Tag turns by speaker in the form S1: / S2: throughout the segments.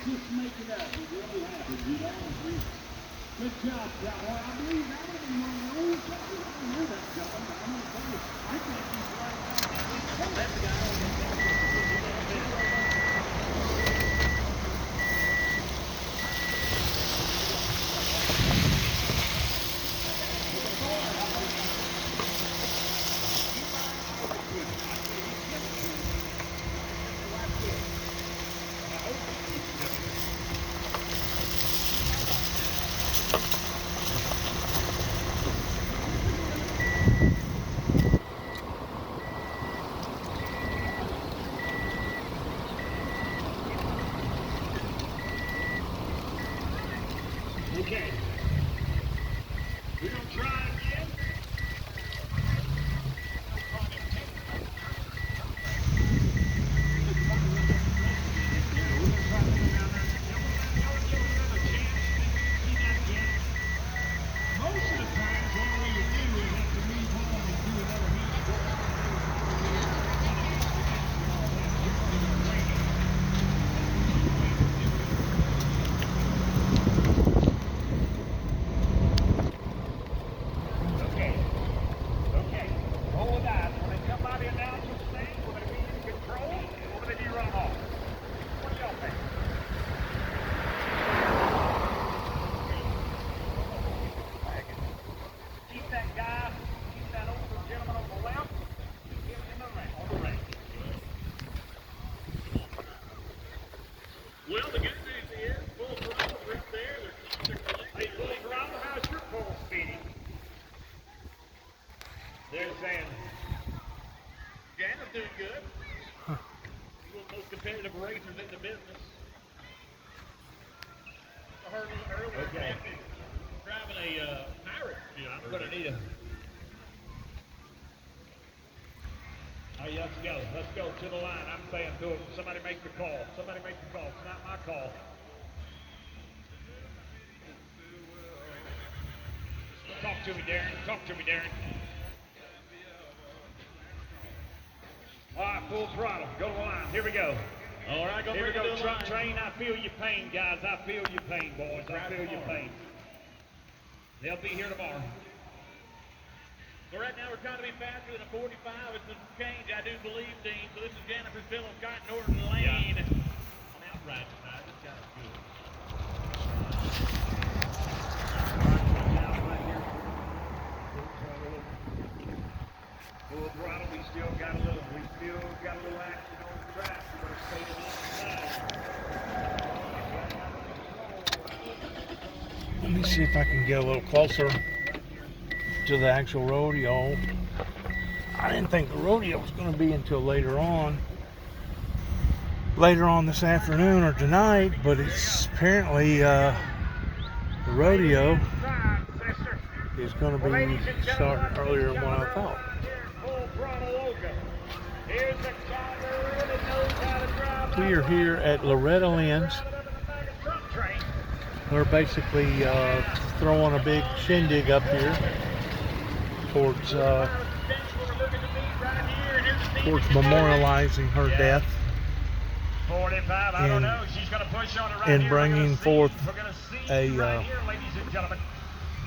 S1: just make it up. It really happens, you know. Good job, Cowboy. I believe that was one of the old Cowboys. I don't know that John, but I'm going to tell you, I think he's right now. That's the guy on the okay. We're going to try again. Most of the times, what we would do is have to leave home and do another heat score. Okay. Roll the dice. When they come by the announcer's stand, will they be in control or will they be run off? What do y'all think? Keep that guy, keep that older gentleman on the left, keep him in the ring, on the ring. Well, the good news is, full throttle right there. Hey, full throttle, how's your pole speeding? They're saying, Janet's doing good. Huh. He's one of the most competitive racers in the business. I heard earlier driving a Pirate. Yeah, I'm going to need a... Oh, yeah, let's go. Let's go to the line. I'm saying to him, somebody make the call. Somebody make the call. It's not my call. Talk to me, Darren. Talk to me, Darren. All right, full throttle. Go to the line. Here we go.
S2: All right,
S1: here we go. Truck train. I feel your pain, guys. I feel your pain, boys. I feel your pain. They'll be here tomorrow.
S2: So right now we're trying to be faster than a 45. It's a change, I do believe, Dean. So this is Jennifer Phillips, Scott Norton Lane. Yeah. On the outright side, this guy's good.
S1: Full throttle. We still got a little action on the track. We're going to stay to the side.
S3: Let me see if I can get a little closer to the actual rodeo. I didn't think the rodeo was going to be until later on this afternoon or tonight, but it's apparently the rodeo is going to be starting earlier than what I thought. We are here at Loretta Lynn's. We're basically throwing a big shindig up here towards memorializing her death and bringing forth a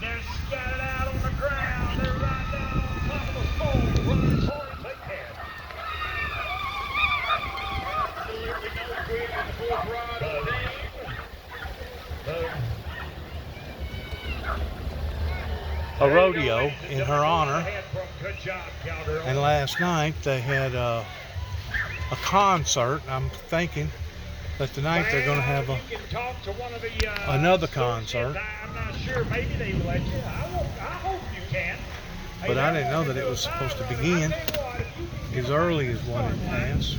S1: they're scattered out on the ground. They're right down on top of the pole. Run, Corey, take care. Absolutely no good in the full throttle,
S3: a rodeo in her honor. And last night they had a concert. I'm thinking that tonight they're going to have another concert.
S1: I'm not sure. Maybe they let you. I hope you can.
S3: But I didn't know that it was supposed to begin as early as what it has.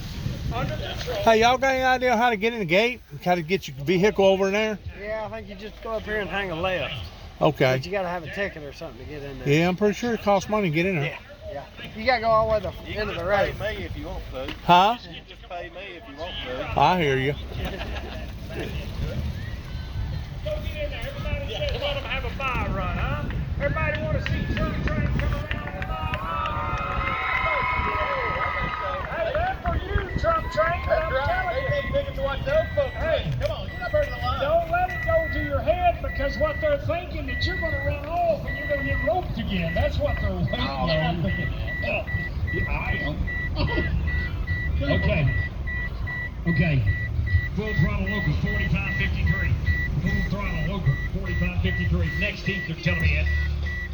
S3: Hey, y'all got any idea how to get in the gate? How to get your vehicle over in there?
S4: Yeah, I think you just go up here and hang a left.
S3: Okay.
S4: But you got to have a ticket or something to get in there.
S3: Yeah, I'm pretty sure it costs money to get in there.
S4: Yeah. You got to go all the way to the end of the race.
S2: Pay me if you want to.
S3: Huh?
S2: You just pay me if you want to.
S3: I hear you.
S1: Go get in there. Everybody let them have a bye run, huh? Everybody want to see Truck Train come around the bye run? Hey, that's for you, Truck Train.
S2: That's right. They take tickets to watch those folks. Hey, come on. Get up
S1: that you're going to run off and you're going to get roped again. That's what they're waiting on. Yeah, I am. Okay. Full throttle local, 45.53. Full throttle local, 45.53. Next heat, they're telling me it.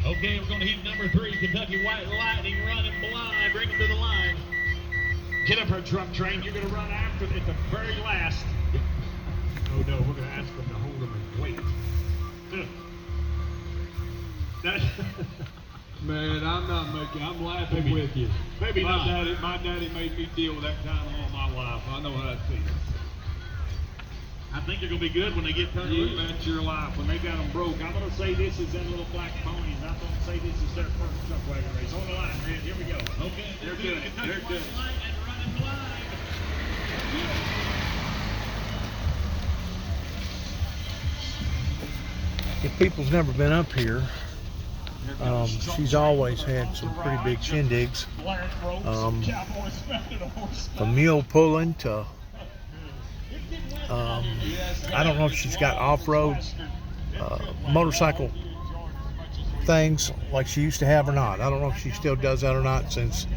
S2: Okay, we're going to heat number 3, Kentucky White Lightning running blind. Bring him to the line.
S1: Get up her truck train. You're going to run after at the very last. Oh no, we're going to ask them to hold them and wait.
S5: Man, I'm laughing with you.
S1: Maybe not.
S5: My daddy made me deal with that kind of all my life. I know how it feels.
S2: I think they're going to be good when they get turned
S1: You
S2: loose.
S1: bet your life. When they got them broke, I'm going to say this is them little black ponies. I'm going to say this is their first truck wagon race. On the line, Red. Here we go.
S2: Okay,
S1: They're doing it. They're doing it.
S2: And running blind.
S3: If people's never been up here, she's always had some pretty big shindigs. From mule pulling to, I don't know if she's got off-road motorcycle things like she used to have or not. I don't know if she still does that or not since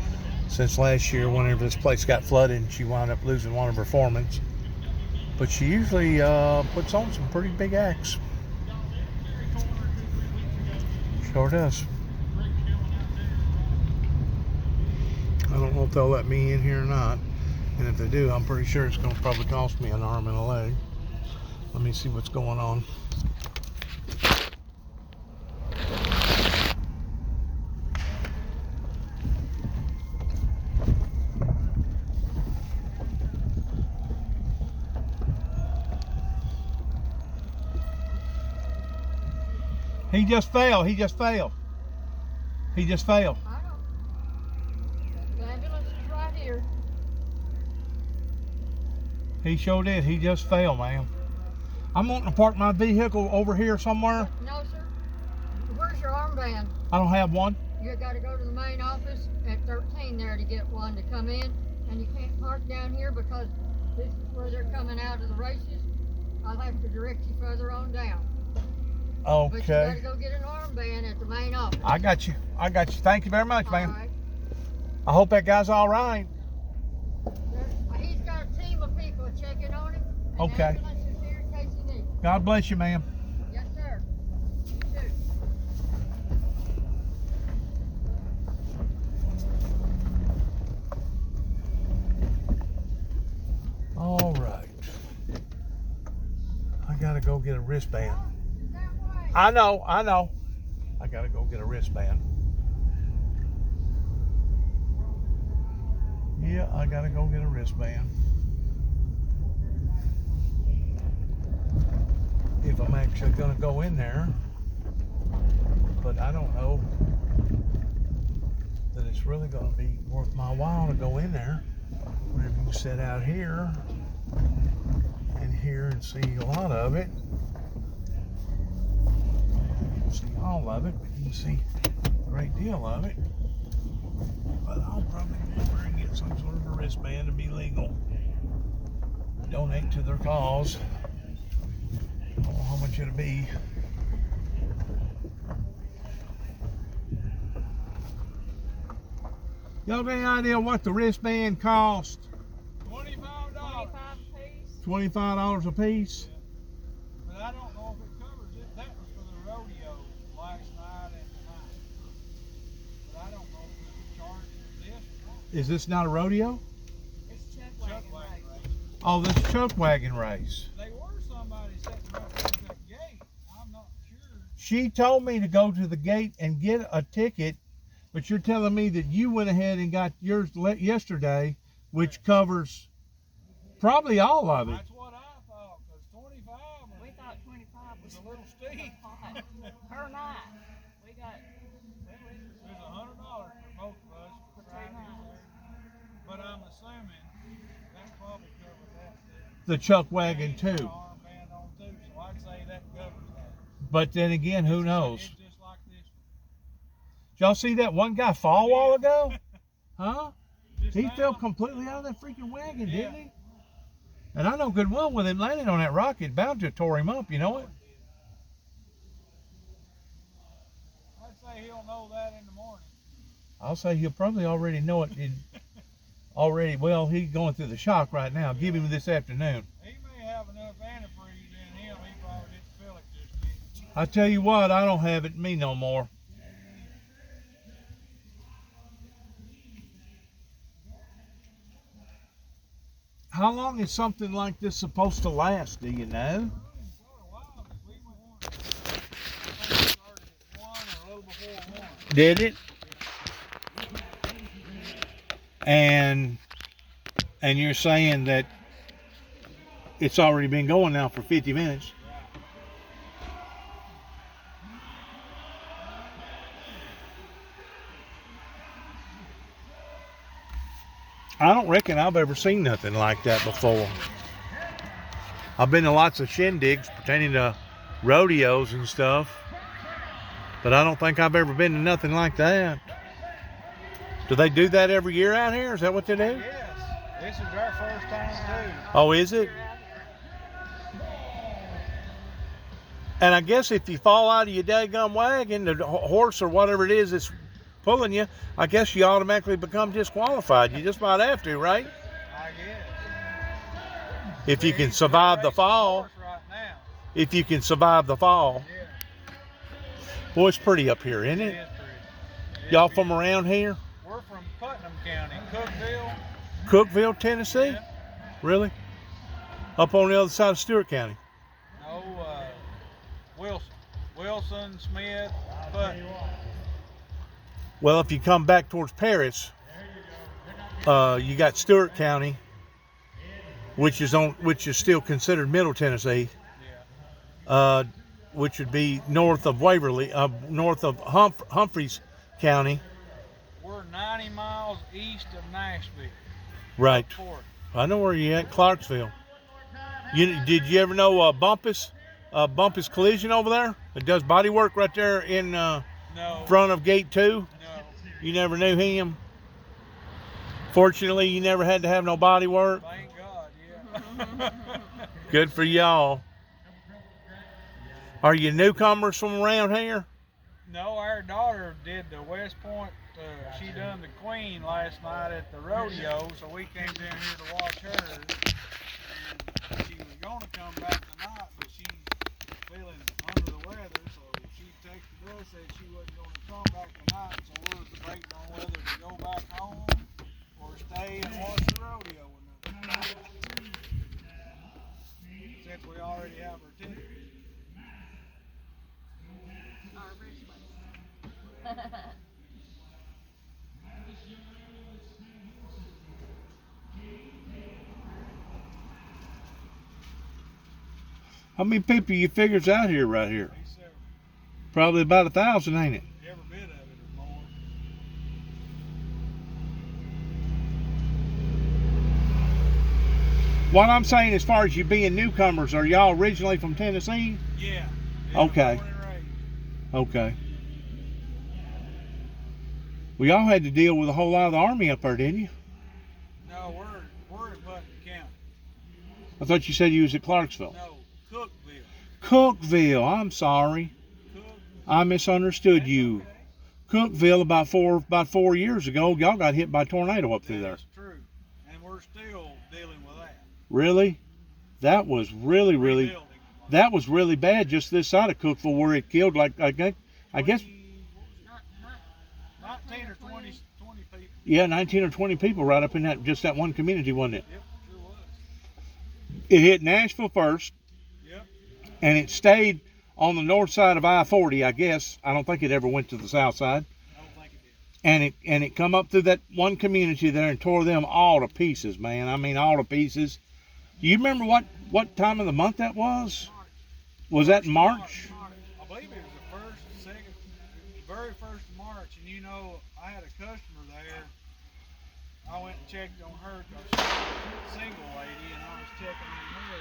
S3: last year whenever this place got flooded and she wound up losing one of her foremans. But she usually puts on some pretty big acts. Sure does. I don't know if they'll let me in here or not. And if they do, I'm pretty sure it's going to probably cost me an arm and a leg. Let me see what's going on. He just fell. He just fell. He just fell.
S6: I don't. The ambulance is right here.
S3: He sure did. He just fell, man. I'm wanting to park my vehicle over here somewhere.
S6: No, sir. Where's your armband?
S3: I don't have one.
S6: You got to go to the main office at 13 there to get one to come in. And you can't park down here because this is where they're coming out of the races. I'll have to direct you further on down. But you got
S3: Okay.
S6: to go get an armband at the main office.
S3: I got you. I got you. Thank you very much,
S6: All
S3: man.
S6: right.
S3: I hope that guy's all right.
S6: He's got a team of people checking on him. And
S3: Okay.
S6: the ambulance is here in case you need it.
S3: God bless you, ma'am.
S6: Yes, sir. You too.
S3: All right. I gotta go get a wristband.
S6: That way.
S3: I know. I gotta go get a wristband. Yeah, I gotta go get a wristband. If I'm actually gonna go in there. But I don't know that it's really gonna be worth my while to go in there. Whenever you sit out here and here and see a lot of it. You can see all of it, but you can see a great deal of it. But I'll probably go over and get some sort of a wristband to be legal. Donate to their cause. I don't know how much it'll be. Y'all got any idea what the wristband cost?
S5: $25.
S3: $25 a piece?
S5: But I don't know if it covers it. That was for the rodeo last night and tonight. But I don't know if there's a charge for this or not.
S3: Is this not a rodeo?
S6: It's
S5: Chuck wagon race.
S3: Oh, this chuck wagon race.
S5: They were somebody setting up at that gate. I'm not sure.
S3: She told me to go to the gate and get a ticket, but you're telling me that you went ahead and got yours yesterday, which covers probably all of it.
S5: That's what I thought, because 25 was,
S6: We thought 25
S5: was a little steep.
S6: per night. We got
S5: There's $100 for both of us for Friday. But I'm assuming that probably covered that.
S3: The chuck wagon too.
S5: Armband on too, so I'd say that covers that.
S3: But then again, who knows?
S5: It's just like this
S3: Did y'all see that one guy fall a while ago? Huh?
S5: one.
S3: He fell completely out of that freaking wagon, didn't he? And I know good well with him landing on that rock, it bound to have tore him up, you know it?
S5: say he'll know that in the morning.
S3: I'll say he'll probably already know it already. Well, he's going through the shock right now. Give him this afternoon.
S5: He may have enough antifreeze in him. He probably didn't feel it just yet.
S3: I tell you what, I don't have it in me no more. How long is something like this supposed to last? Do you know? Did it? And you're saying that it's already been going now for 50 minutes. I don't reckon I've ever seen nothing like that before. I've been to lots of shindigs pertaining to rodeos and stuff, but I don't think I've ever been to nothing like that. Do they do that every year out here? Is that what they do?
S5: Yes, this is our first time too.
S3: Oh, is it? And I guess if you fall out of your daggum wagon, the horse or whatever it is that's pulling you, I guess you automatically become disqualified. You just might have to, right?
S5: I guess.
S3: If you can survive the fall.
S5: Right now.
S3: If you can survive the fall.
S5: Yeah.
S3: Boy, it's pretty up here, isn't
S5: It
S3: it?
S5: is pretty.
S3: Y'all from around here?
S5: We're from Putnam County, Cookville.
S3: Cookville, Tennessee?
S5: Yeah.
S3: Really? Up on the other side of Stewart County?
S5: No, Wilson, Smith, Putnam.
S3: Well, if you come back towards Paris, you got Stewart County, which is still considered Middle Tennessee, which would be north of Waverly, north of Humphreys County.
S5: We're 90 miles east of Nashville.
S3: Right.
S5: Fort.
S3: I know where you at, Clarksville. Did you ever know Bumpus Collision over there? It does body work right there in front of Gate 2.
S5: No.
S3: You never knew him. Fortunately, you never had to have no body work.
S5: Thank God, yeah.
S3: Good for y'all. Are you newcomers from around here?
S5: No, our daughter did the West Point. She done the Queen last night at the rodeo, so we came down here to watch her. And she was going to come back tonight, but she's feeling under the weather, so she texted us, said she wasn't going to come back tonight, so we're debating on whether to go back home or stay and watch the rodeo with them. Since we already have her ticket.
S3: How many people you figures out here right here? Probably about 1,000, ain't it?
S5: Every bit of it or more.
S3: What I'm saying, as far as you being newcomers, are y'all originally from Tennessee?
S5: Yeah.
S3: Okay.
S5: Born and raised.
S3: Okay. Well, y'all had to deal with a whole lot of the Army up there, didn't you?
S5: No, we're in Putnam County.
S3: I thought you said you was at Clarksville.
S5: No, Cookville.
S3: Cookville, I'm sorry. I misunderstood you. Cookville, about four years ago, y'all got hit by a tornado up through there.
S5: That's true. And we're still dealing with that.
S3: Really? That was really
S5: Rebuilding.
S3: that was really bad just this side of Cookville, where it killed I guess
S5: 19 or 20 people.
S3: yeah, 19 or 20 people right up in that one community, wasn't it?
S5: Yep, sure was.
S3: It hit Nashville first.
S5: Yep.
S3: And it stayed on the north side of I-40, I guess. I don't think it ever went to the south side.
S5: I don't think it did.
S3: And it come up through that one community there and tore them all to pieces, man. I mean, all to pieces. Do you remember what time of the month that was? Was that in March?
S5: I believe it was the very first of March. And you know, I had a customer there. I went and checked on her because she was a single lady, and I was checking on her.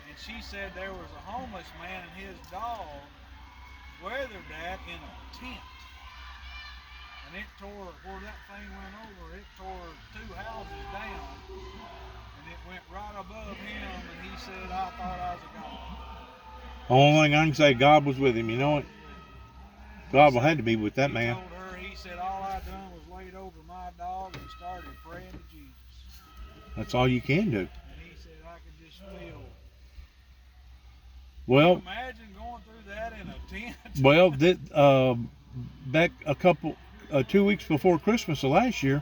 S5: And she said there was a homeless man and his dog weathered that in a tent. And it tore, where that thing went over, it tore 2 houses down. And it went right above him, and he said, I thought I was a god.
S3: Only thing I can say, God was with him, you know it? God will had to be with that man.
S5: He told her, he said, all I done was laid over my dog and started praying to Jesus.
S3: That's all you can do.
S5: And he said, I could just feel.
S3: Well,
S5: Can you imagine going through that in a tent?
S3: well, back 2 weeks before Christmas of last year,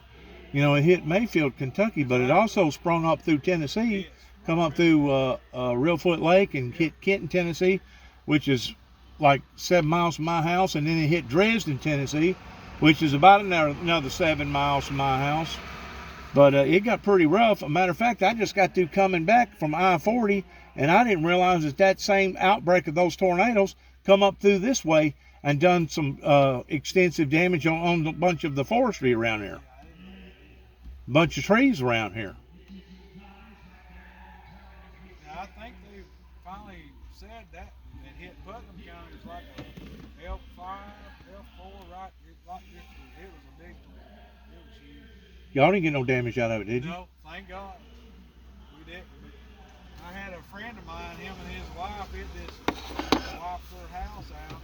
S3: you know, it hit Mayfield, Kentucky, but it also sprung up through Tennessee, come up through Reelfoot Lake and hit Kenton, Tennessee, which is like 7 miles from my house, and then it hit Dresden, Tennessee, which is about another 7 miles from my house. But it got pretty rough. A matter of fact, I just got through coming back from I-40, and I didn't realize that same outbreak of those tornadoes come up through this way and done some extensive damage on a bunch of the forestry around here. Bunch of trees around here.
S5: Now, I think they finally said that it hit Putnam County was like a L5, L4, right? It was a big one. It was huge.
S3: Y'all didn't get no damage out of it, did you?
S5: No, thank God. We didn't. I had a friend of mine, him and his wife, wiped their house out.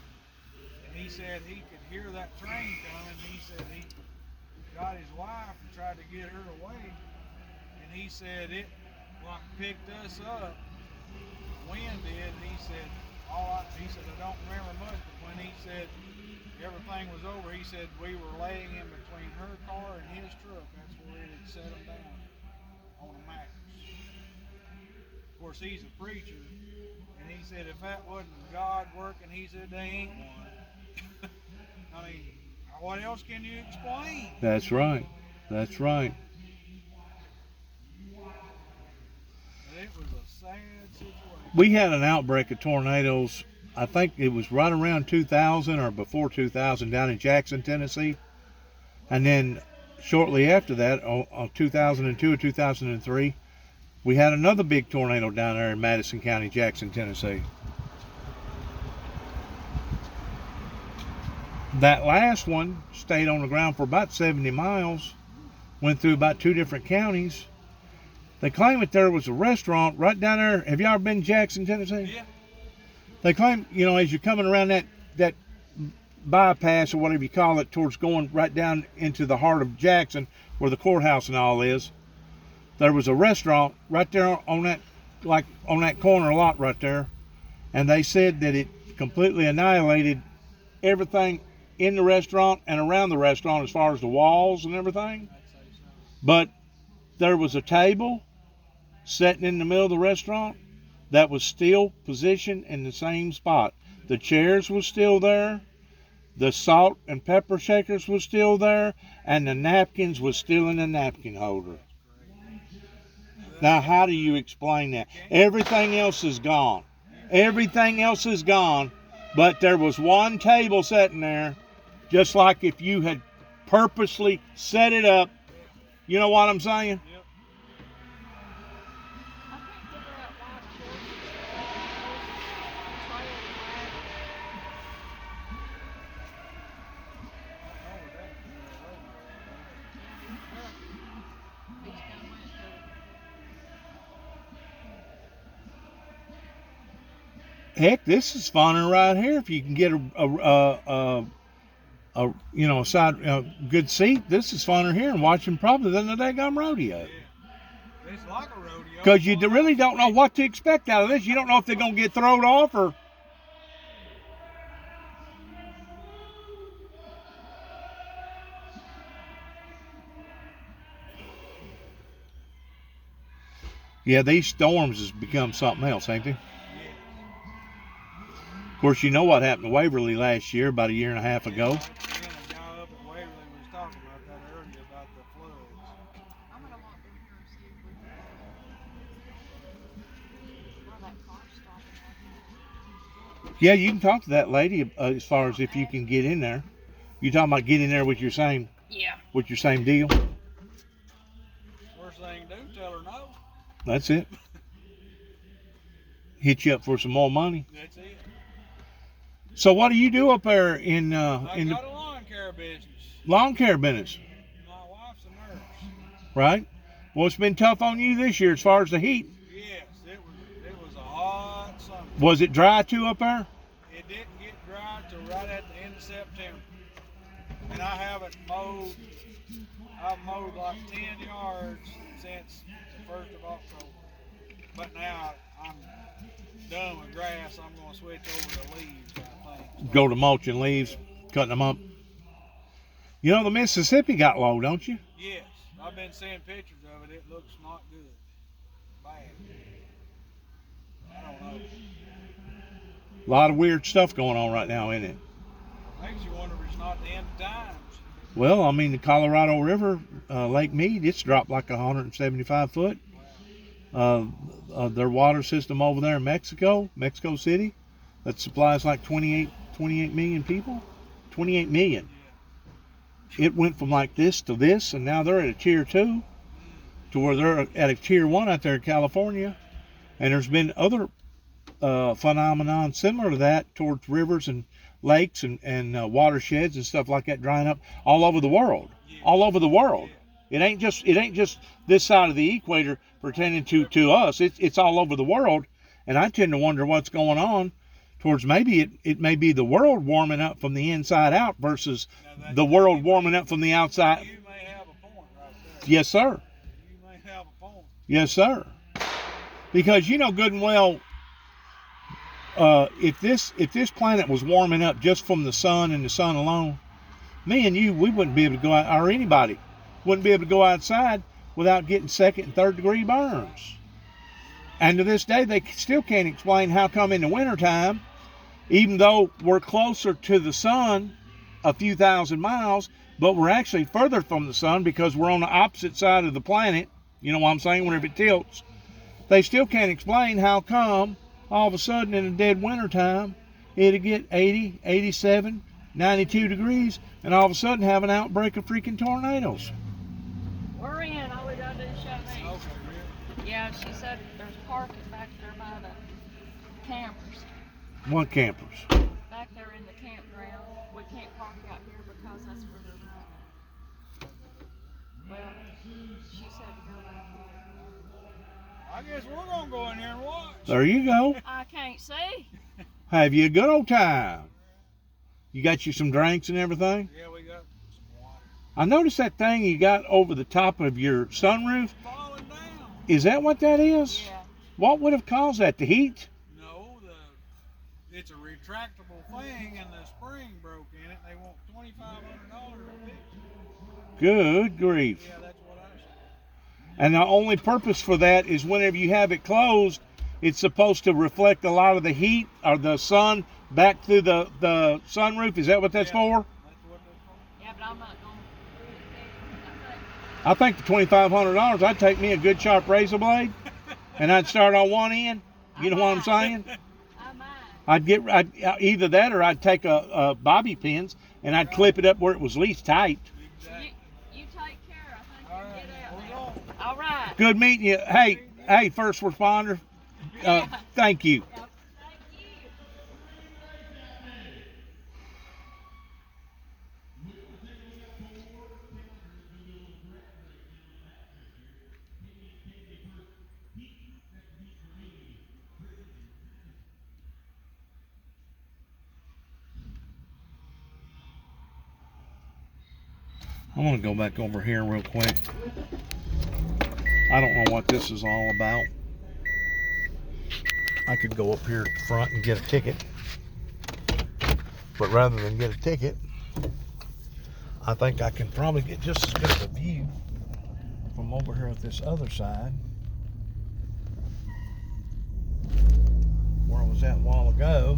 S5: And he said he could hear that train coming. He said he got his wife and tried to get her away. And he said it like picked us up. The wind did. And he said, I don't remember much, but when he said everything was over, he said we were laying in between her car and his truck. That's where it had set him down on a mattress. Of course, he's a preacher, and he said if that wasn't God working, he said they ain't one. I mean, what else can you explain?
S3: That's right. That's right.
S5: But it was a sad situation.
S3: We had an outbreak of tornadoes, I think it was right around 2000 or before 2000 down in Jackson, Tennessee. And then shortly after that, 2002 or 2003, we had another big tornado down there in Madison County, Jackson, Tennessee. That last one stayed on the ground for about 70 miles, went through about 2 different counties. They claim that there was a restaurant right down there. Have y'all ever been to Jackson, Tennessee?
S5: Yeah.
S3: They claim, you know, as you're coming around that bypass or whatever you call it, towards going right down into the heart of Jackson, where the courthouse and all is, there was a restaurant right there on that corner lot right there, and they said that it completely annihilated everything in the restaurant and around the restaurant as far as the walls and everything. But there was a table sitting in the middle of the restaurant that was still positioned in the same spot. The chairs were still there, the salt and pepper shakers was still there, and the napkins was still in the napkin holder. Now, how do you explain that? Everything else is gone. Everything else is gone, but there was one table sitting there, just like if you had purposely set it up. You know what I'm saying?
S5: Yep.
S3: Heck, this is funner right here. If you can get a good seat, this is funner here and watching probably than the daggum rodeo.
S5: Yeah. It's like a rodeo.
S3: Because you really don't know what to expect out of this. You don't know if they're going to get thrown off or... Yeah, these storms has become something else, ain't they? Of course, you know what happened to Waverly last year, about a year and a half ago.
S5: Yeah, the guy up at Waverly was talking about that earlier, about the floods.
S6: I'm gonna walk in here and see if we can. Where that car stopped.
S3: Yeah, you can talk to that lady as far as if you can get in there. You talking about getting there with your same deal?
S5: First thing to do, tell her no.
S3: That's it. Hit you up for some more money.
S5: That's it.
S3: So what do you do up there in
S5: I
S3: the
S5: got a lawn care business.
S3: lawn care business,
S5: My wife's a nurse.
S3: right? Well, it's been tough on you this year as far as the heat.
S5: Yes, it was a hot summer.
S3: Was it dry too up there?
S5: It didn't get dry till right at the end of September. And I haven't mowed, I've mowed like 10 yards since the 1st of October. But now I'm done with grass. I'm going to switch over to leaves, I think.
S3: Go to mulching leaves, cutting them up. You know the Mississippi got low, don't you?
S5: Yes, I've been seeing pictures of it. It looks not good. Bad. I don't know.
S3: A lot of weird stuff going on right now, isn't it?
S5: Makes you wonder if it's not the end of times.
S3: Well, I mean, the Colorado River, Lake Mead, it's dropped like 175 foot. Their water system over there in Mexico City, that supplies like 28 million people. 28 million. It went from like this to this, and now they're at a tier 2 to where they're at a tier 1 out there in California. And there's been other phenomenon similar to that towards rivers and lakes and watersheds and stuff like that drying up all over the world. All over the world. It ain't just this side of the equator pertaining to us. It's all over the world. And I tend to wonder what's going on towards maybe it may be the world warming up from the inside out versus the world warming up from the outside.
S5: You may have a point right there.
S3: Yes, sir.
S5: You may have a point.
S3: Yes, sir. Because you know good and well, if this planet was warming up just from the sun and the sun alone, me and you, we wouldn't be able to go out, or anybody wouldn't be able to go outside without getting 2nd and 3rd degree burns. And to this day, they still can't explain how come in the wintertime, even though we're closer to the sun a few thousand miles, but we're actually further from the sun because we're on the opposite side of the planet, you know what I'm saying, whenever it tilts. They still can't explain how come all of a sudden in the dead wintertime, it'll get 80, 87, 92 degrees, and all of a sudden have an outbreak of freaking tornadoes.
S7: We're in. All we gotta do is show me.
S5: Okay,
S7: Yeah, she said there's parking back there by the campers.
S3: What campers?
S7: Back there in the campground. We can't park out here because that's where they're running. Well, she said to go back here.
S5: I guess we're going to go in here and watch.
S3: There you go.
S7: I can't see.
S3: Have you a good old time. You got you some drinks and everything?
S5: Yeah, we got some water.
S3: I noticed that thing you got over the top of your sunroof.
S5: Falling down.
S3: Is that what that is?
S7: Yeah.
S3: What would have caused that? The heat?
S5: No, it's a retractable thing, and the spring broke in it. They want $2,500 to fix it.
S3: Good grief.
S5: Yeah, that's what I said.
S3: And the only purpose for that is whenever you have it closed, it's supposed to reflect a lot of the heat or the sun back through the sunroof. Is that what that's for?
S5: That's what they're for.
S7: Yeah, but I'm not going
S3: I think the $2,500, I'd take me a good sharp razor blade and I'd start on one end. You know what I'm saying?
S7: I might.
S3: I'd either that or I'd take a bobby pins and I'd clip it up where it was least tight.
S5: Exactly.
S7: You take care. I think
S5: All
S7: you'll
S5: right,
S7: get out
S5: we're
S7: there.
S5: going.
S7: All right.
S3: Good meeting you. Hey, first responder. Thank you.
S7: Thank you.
S3: I'm going to go back over here real quick. I don't know what this is all about. I could go up here at the front and get a ticket. But rather than get a ticket, I think I can probably get just as good of a view from over here at this other side. Where I was at a while ago.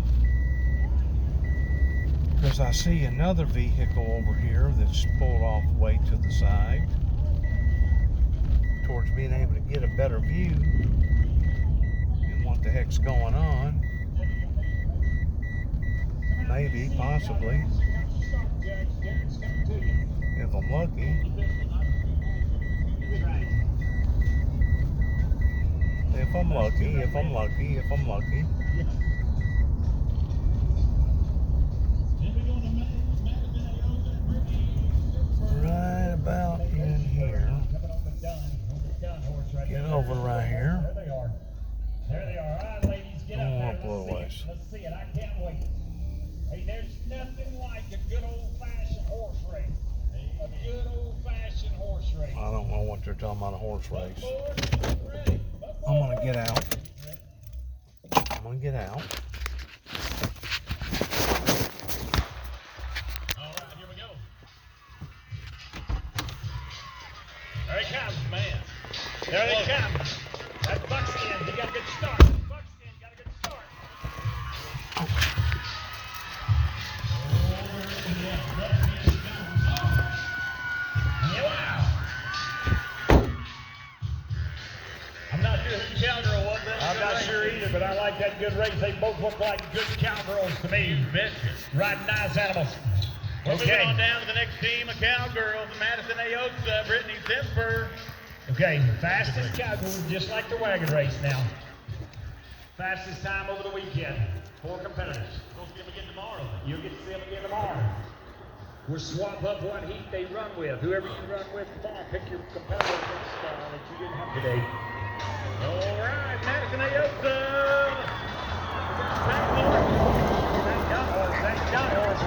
S3: Because I see another vehicle over here that's pulled off way to the side towards being able to get a better view and what the heck's going on. Maybe, possibly, if I'm lucky. If I'm lucky. Right about in here. Get over right here.
S1: There they are. All right, ladies, get up
S3: Oh,
S1: there.
S3: blow
S1: Let's see it.
S3: ways.
S1: Let's see it. I can't wait. Hey, there's nothing like a good old-fashioned horse race. A good old-fashioned horse race.
S3: I don't know what they're talking about, a horse race.
S1: Ready.
S3: I'm gonna get out. I'm gonna get out.
S2: All right, here we go. There he comes, man. There he comes. That's Buckskin. He got a good start. Buckskin got a good start. Wow. I'm not sure who the cowgirl was.
S1: I'm not sure either, but I like that good race. They both look like good cowgirls to me.
S2: You bet.
S1: Riding nice animals.
S2: We're moving on down to the next team of cowgirls. Madison Aoxa, Brittany Zinsberg.
S1: Okay, fastest cowgirl, just like the wagon race now. Fastest time over the weekend. 4 competitors.
S2: We'll see them again tomorrow.
S1: You'll get to see them again tomorrow. We'll swap up what heat they run with. Whoever you run with tomorrow, pick your competitor that you didn't have today.
S2: All right, Madison Aoxa.
S1: That gun horse,